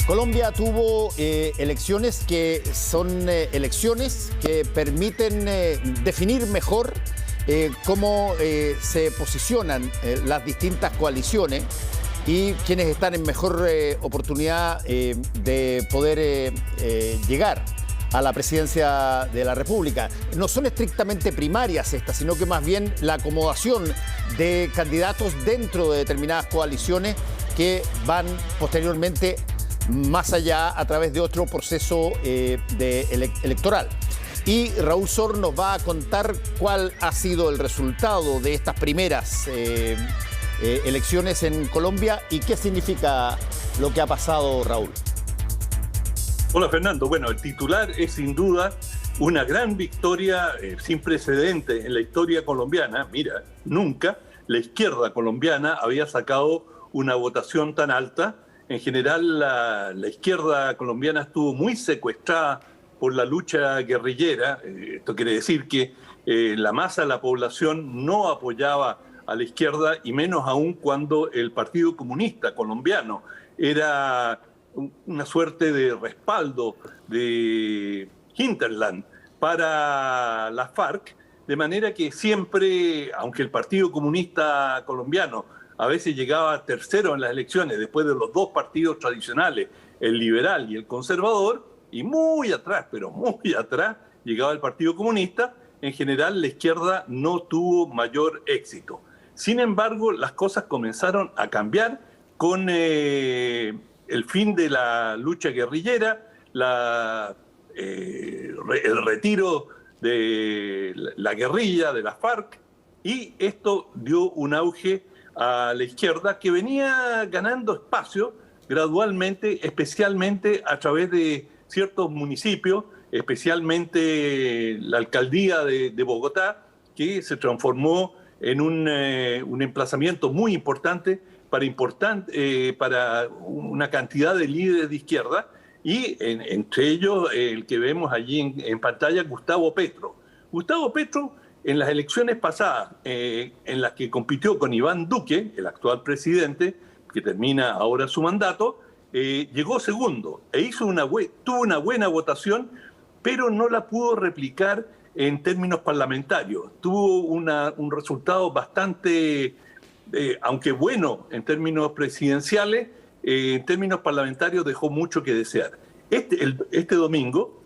Colombia tuvo elecciones que son elecciones que permiten definir mejor cómo se posicionan las distintas coaliciones y quienes están en mejor oportunidad de poder llegar a la presidencia de la República. No son estrictamente primarias estas, sino que más bien la acomodación de candidatos dentro de determinadas coaliciones que van posteriormente más allá a través de otro proceso electoral. Y Raúl Sor nos va a contar cuál ha sido el resultado de estas primeras elecciones en Colombia y qué significa lo que ha pasado, Raúl. Hola, Fernando. Bueno, el titular es sin duda una gran victoria sin precedentes en la historia colombiana. Mira, nunca la izquierda colombiana había sacado una votación tan alta. En general, la izquierda colombiana estuvo muy secuestrada por la lucha guerrillera. Esto quiere decir que la masa de la población no apoyaba a la izquierda, y menos aún cuando el Partido Comunista Colombiano era una suerte de respaldo de hinterland para las FARC, de manera que siempre, aunque el Partido Comunista Colombiano a veces llegaba tercero en las elecciones después de los dos partidos tradicionales, el liberal y el conservador, y muy atrás, pero muy atrás, llegaba el Partido Comunista, en general la izquierda no tuvo mayor éxito. Sin embargo, las cosas comenzaron a cambiar con el fin de la lucha guerrillera, el retiro de la guerrilla, de las FARC, y esto dio un auge a la izquierda que venía ganando espacio gradualmente, especialmente a través de ciertos municipios, especialmente la alcaldía de Bogotá, que se transformó en un emplazamiento muy importante para una cantidad de líderes de izquierda, y entre ellos el que vemos allí en pantalla, Gustavo Petro. Gustavo Petro, en las elecciones pasadas, en las que compitió con Iván Duque, el actual presidente, que termina ahora su mandato, llegó segundo e tuvo una buena votación, pero no la pudo replicar en términos parlamentarios. Tuvo un resultado bastante, aunque bueno en términos presidenciales, en términos parlamentarios dejó mucho que desear. Este domingo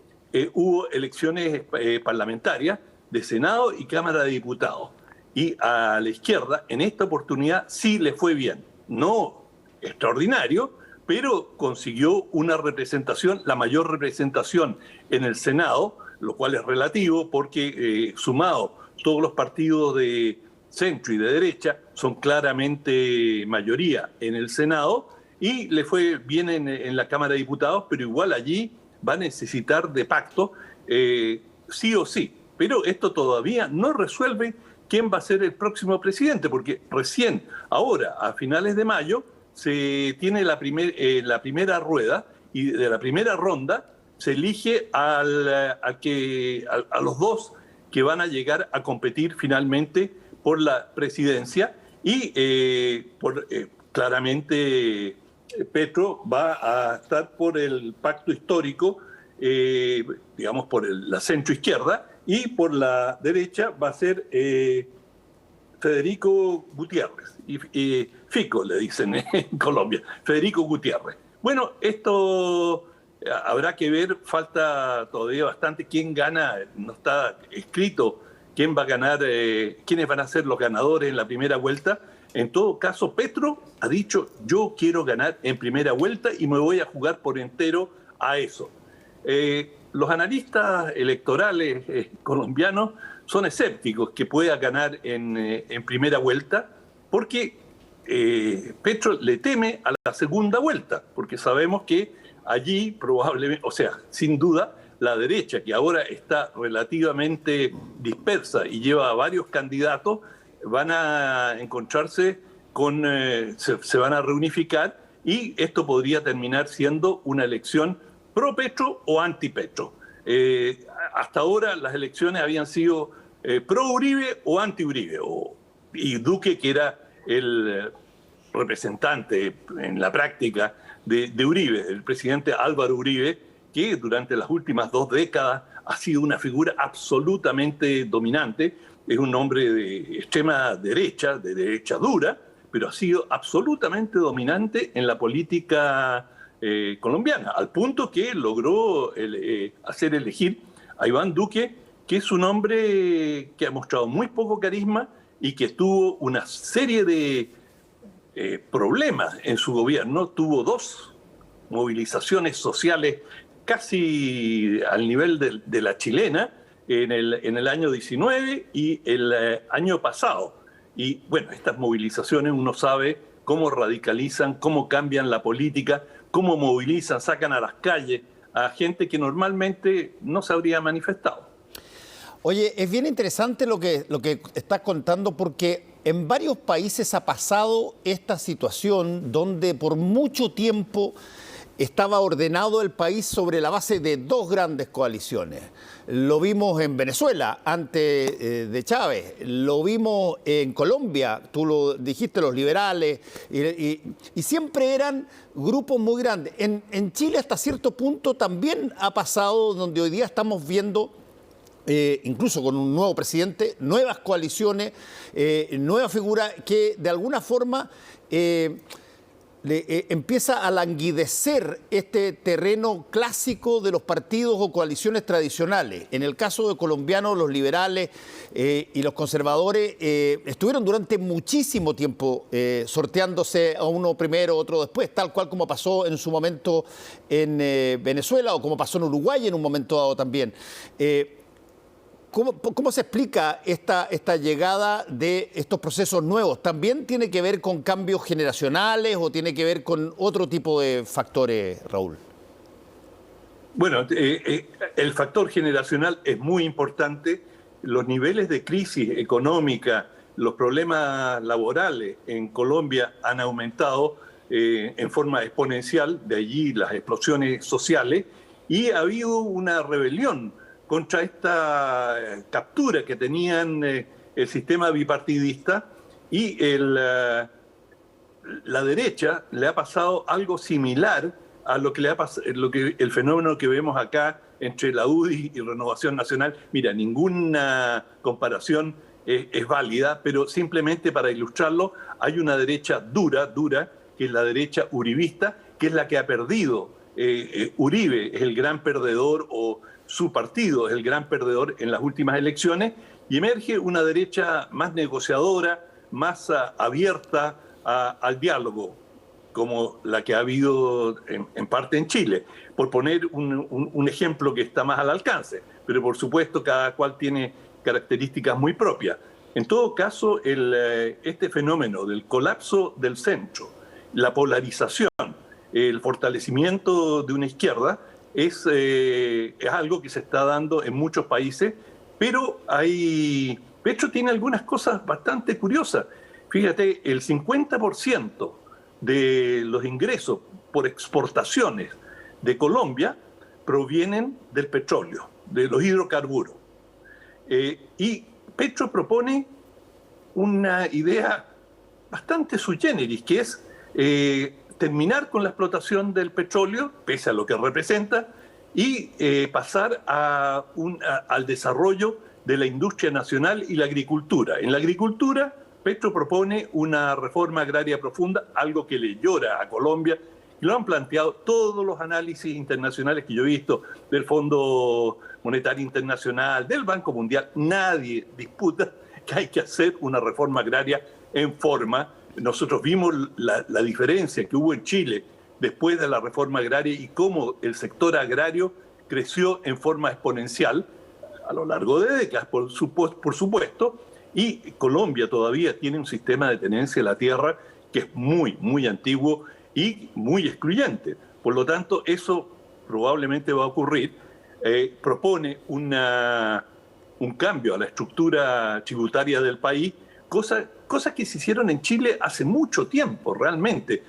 hubo elecciones parlamentarias de Senado y Cámara de Diputados. Y a la izquierda, en esta oportunidad, sí le fue bien. No extraordinario, pero consiguió una representación, la mayor representación en el Senado, lo cual es relativo porque sumado todos los partidos de centro y de derecha son claramente mayoría en el Senado, y le fue bien en la Cámara de Diputados, pero igual allí va a necesitar de pacto sí o sí. Pero esto todavía no resuelve quién va a ser el próximo presidente, porque recién, ahora, a finales de mayo, se tiene la primera rueda, y de la primera ronda se elige a los dos que van a llegar a competir finalmente por la presidencia, y claramente Petro va a estar por el pacto histórico, digamos por la centroizquierda, y por la derecha va a ser Federico Gutiérrez, y Fico le dicen en Colombia, Federico Gutiérrez. Bueno, esto habrá que ver, falta todavía bastante quién gana, no está escrito quién va a ganar, quiénes van a ser los ganadores en la primera vuelta. En todo caso, Petro ha dicho: yo quiero ganar en primera vuelta y me voy a jugar por entero a eso. Los analistas electorales colombianos son escépticos que pueda ganar en primera vuelta, porque Petro le teme a la segunda vuelta, porque sabemos que allí probablemente, o sea, sin duda, la derecha, que ahora está relativamente dispersa y lleva a varios candidatos, van a encontrarse se van a reunificar, y esto podría terminar siendo una elección pro Petro o anti Petro. Hasta ahora las elecciones habían sido pro Uribe o anti Uribe, y Duque, que era el representante en la práctica de Uribe, el presidente Álvaro Uribe, que durante las últimas 2 décadas ha sido una figura absolutamente dominante. Es un hombre de extrema derecha, de derecha dura, pero ha sido absolutamente dominante en la política colombiana, al punto que logró hacer elegir a Iván Duque, que es un hombre que ha mostrado muy poco carisma y que tuvo una serie de problemas en su gobierno. Tuvo 2 movilizaciones sociales casi al nivel de la chilena en el año 19 y el año pasado. Y bueno, estas movilizaciones uno sabe cómo radicalizan, cómo cambian la política, cómo movilizan, sacan a las calles a gente que normalmente no se habría manifestado. Oye, es bien interesante lo que estás contando, porque en varios países ha pasado esta situación donde por mucho tiempo estaba ordenado el país sobre la base de 2 grandes coaliciones. Lo vimos en Venezuela antes de Chávez, lo vimos en Colombia, tú lo dijiste, los liberales, y siempre eran grupos muy grandes. En Chile hasta cierto punto también ha pasado, donde hoy día estamos viendo, incluso con un nuevo presidente, nuevas coaliciones, nuevas figuras que de alguna forma empieza a languidecer este terreno clásico de los partidos o coaliciones tradicionales. En el caso de colombianos, los liberales y los conservadores estuvieron durante muchísimo tiempo sorteándose a uno primero, otro después, tal cual como pasó en su momento en Venezuela o como pasó en Uruguay en un momento dado también. ¿Cómo se explica esta llegada de estos procesos nuevos? ¿También tiene que ver con cambios generacionales o tiene que ver con otro tipo de factores, Raúl? Bueno, el factor generacional es muy importante. Los niveles de crisis económica, los problemas laborales en Colombia han aumentado en forma exponencial, de allí las explosiones sociales, y ha habido una rebelión contra esta captura que tenían el sistema bipartidista, y la derecha le ha pasado algo similar a lo que el fenómeno que vemos acá entre la UDI y Renovación Nacional. Mira, ninguna comparación es válida, pero simplemente para ilustrarlo, hay una derecha dura, que es la derecha uribista, que es la que ha perdido. Uribe es el gran perdedor, o su partido es el gran perdedor en las últimas elecciones, y emerge una derecha más negociadora, más abierta al diálogo, como la que ha habido en parte en Chile, por poner un ejemplo que está más al alcance, pero por supuesto cada cual tiene características muy propias. En todo caso, este fenómeno del colapso del centro, la polarización, el fortalecimiento de una izquierda, es algo que se está dando en muchos países, pero Petro tiene algunas cosas bastante curiosas. Fíjate, el 50% de los ingresos por exportaciones de Colombia provienen del petróleo, de los hidrocarburos. Y Petro propone una idea bastante sui generis, que es terminar con la explotación del petróleo, pese a lo que representa, y pasar al desarrollo de la industria nacional y la agricultura. En la agricultura, Petro propone una reforma agraria profunda, algo que le llora a Colombia, y lo han planteado todos los análisis internacionales que yo he visto, del Fondo Monetario Internacional, del Banco Mundial. Nadie disputa que hay que hacer una reforma agraria en forma. Nosotros vimos la diferencia que hubo en Chile después de la reforma agraria y cómo el sector agrario creció en forma exponencial a lo largo de décadas, por supuesto, y Colombia todavía tiene un sistema de tenencia de la tierra que es muy, muy antiguo y muy excluyente. Por lo tanto, eso probablemente va a ocurrir. Propone un cambio a la estructura tributaria del país, cosas que se hicieron en Chile hace mucho tiempo, realmente.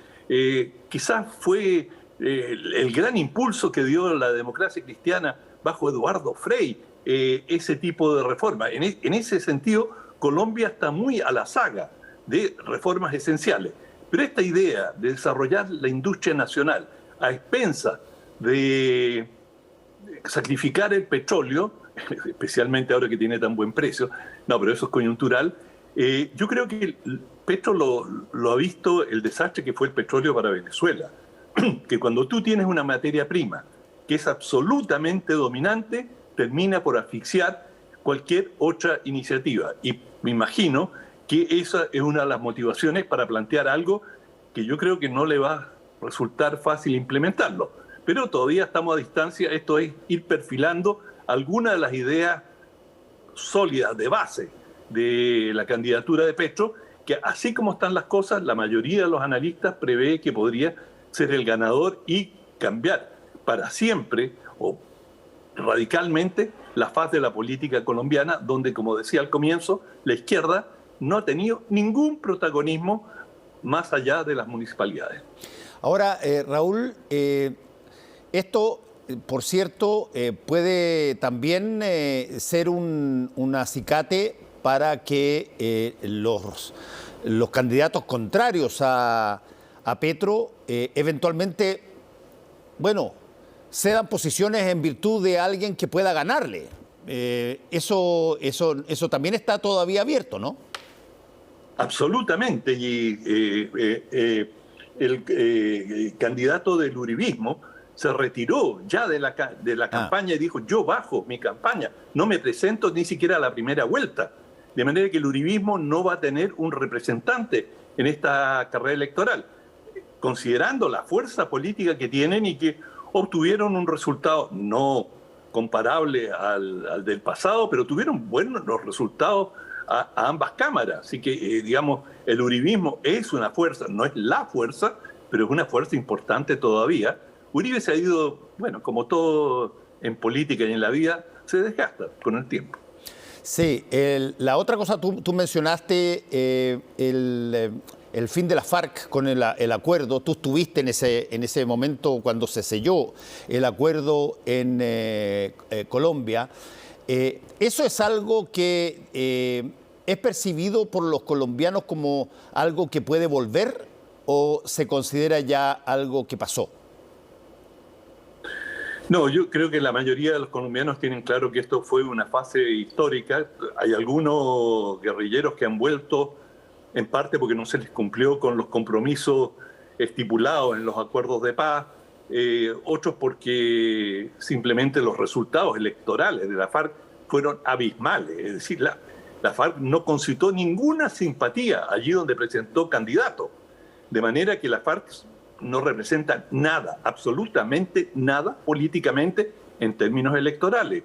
Quizás fue el gran impulso que dio la democracia cristiana bajo Eduardo Frei, ese tipo de reforma. En ese sentido, Colombia está muy a la saga de reformas esenciales. Pero esta idea de desarrollar la industria nacional a expensas de sacrificar el petróleo, especialmente ahora que tiene tan buen precio, no, pero eso es coyuntural, yo creo que Petro lo ha visto el desastre que fue el petróleo para Venezuela, que cuando tú tienes una materia prima que es absolutamente dominante, termina por asfixiar cualquier otra iniciativa. Y me imagino que esa es una de las motivaciones para plantear algo que yo creo que no le va a resultar fácil implementarlo. Pero todavía estamos a distancia, esto es ir perfilando algunas de las ideas sólidas de base de la candidatura de Petro, que así como están las cosas, la mayoría de los analistas prevé que podría ser el ganador y cambiar para siempre o radicalmente la faz de la política colombiana, donde, como decía al comienzo, la izquierda no ha tenido ningún protagonismo más allá de las municipalidades. Ahora, Raúl, esto, por cierto, puede también ser un acicate para que los candidatos contrarios a Petro eventualmente, bueno, cedan posiciones en virtud de alguien que pueda ganarle. Eso también está todavía abierto, ¿no? Absolutamente. Y el candidato del uribismo se retiró ya de la campaña y dijo: yo bajo mi campaña, no me presento ni siquiera a la primera vuelta. De manera que el uribismo no va a tener un representante en esta carrera electoral, considerando la fuerza política que tienen y que obtuvieron un resultado no comparable al del pasado, pero tuvieron buenos los resultados a ambas cámaras. Así que, digamos, el uribismo es una fuerza, no es la fuerza, pero es una fuerza importante todavía. Uribe se ha ido, bueno, como todo en política y en la vida, se desgasta con el tiempo. Sí, la otra cosa, tú mencionaste el fin de la FARC con el acuerdo. Tú estuviste en ese momento cuando se selló el acuerdo en Colombia. ¿Eso es algo que es percibido por los colombianos como algo que puede volver o se considera ya algo que pasó? No, yo creo que la mayoría de los colombianos tienen claro que esto fue una fase histórica. Hay algunos guerrilleros que han vuelto, en parte porque no se les cumplió con los compromisos estipulados en los acuerdos de paz, otros porque simplemente los resultados electorales de la FARC fueron abismales. Es decir, la FARC no concitó ninguna simpatía allí donde presentó candidatos, de manera que la FARC no representan nada, absolutamente nada políticamente en términos electorales.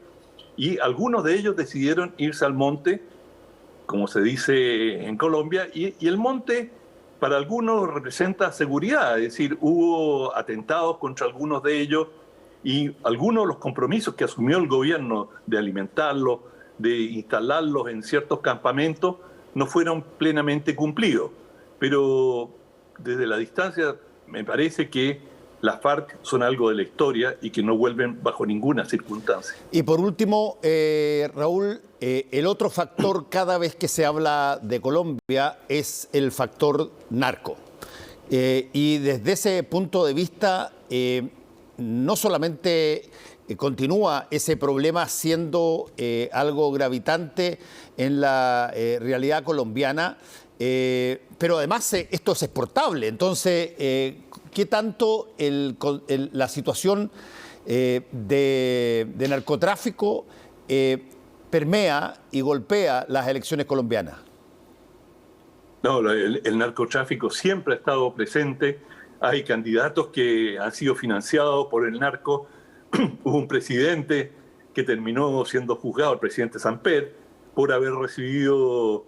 Y algunos de ellos decidieron irse al monte, como se dice en Colombia, y el monte para algunos representa seguridad, es decir, hubo atentados contra algunos de ellos y algunos de los compromisos que asumió el gobierno de alimentarlos, de instalarlos en ciertos campamentos, no fueron plenamente cumplidos. Pero desde la distancia me parece que las FARC son algo de la historia y que no vuelven bajo ninguna circunstancia. Y por último, Raúl, el otro factor cada vez que se habla de Colombia es el factor narco. Y desde ese punto de vista, no solamente continúa ese problema siendo algo gravitante en la realidad colombiana, pero además esto es exportable. Entonces, ¿qué tanto la situación de narcotráfico permea y golpea las elecciones colombianas? No, el narcotráfico siempre ha estado presente. Hay candidatos que han sido financiados por el narco. Hubo un presidente que terminó siendo juzgado, el presidente Samper, por haber recibido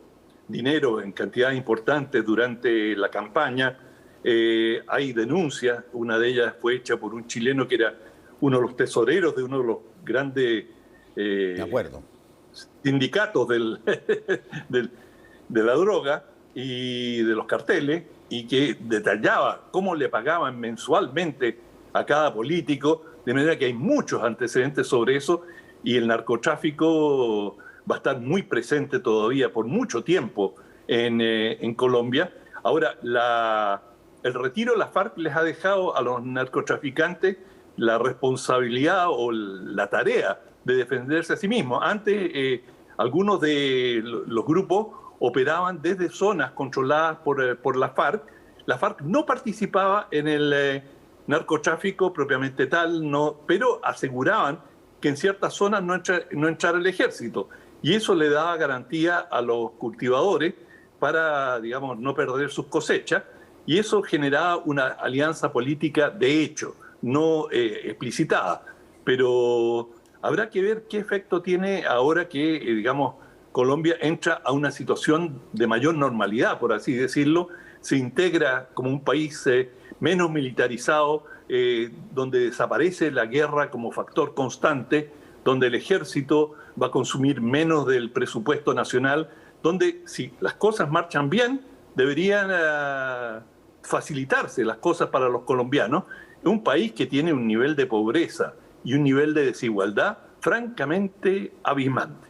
dinero en cantidades importantes durante la campaña. Hay denuncias, una de ellas fue hecha por un chileno que era uno de los tesoreros de uno de los grandes sindicatos de la droga y de los carteles, y que detallaba cómo le pagaban mensualmente a cada político, de manera que hay muchos antecedentes sobre eso, y el narcotráfico va a estar muy presente todavía por mucho tiempo en Colombia. Ahora, la el retiro de las FARC les ha dejado a los narcotraficantes la responsabilidad o la tarea de defenderse a sí mismos. Antes, algunos de los grupos operaban desde zonas controladas por la FARC. La FARC no participaba en el narcotráfico propiamente tal, no, pero aseguraban que en ciertas zonas no entrara el ejército. Y eso le daba garantía a los cultivadores para, digamos, no perder sus cosechas. Y eso generaba una alianza política de hecho, no explicitada. Pero habrá que ver qué efecto tiene ahora que, digamos, Colombia entra a una situación de mayor normalidad, por así decirlo, se integra como un país menos militarizado, donde desaparece la guerra como factor constante, donde el ejército va a consumir menos del presupuesto nacional, donde si las cosas marchan bien, deberían facilitarse las cosas para los colombianos. Es un país que tiene un nivel de pobreza y un nivel de desigualdad francamente abismante.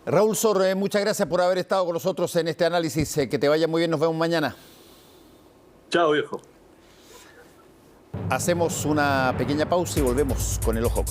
Raúl Sor, muchas gracias por haber estado con nosotros en este análisis. Que te vaya muy bien, nos vemos mañana. Chao, viejo. Hacemos una pequeña pausa y volvemos con el Ojo.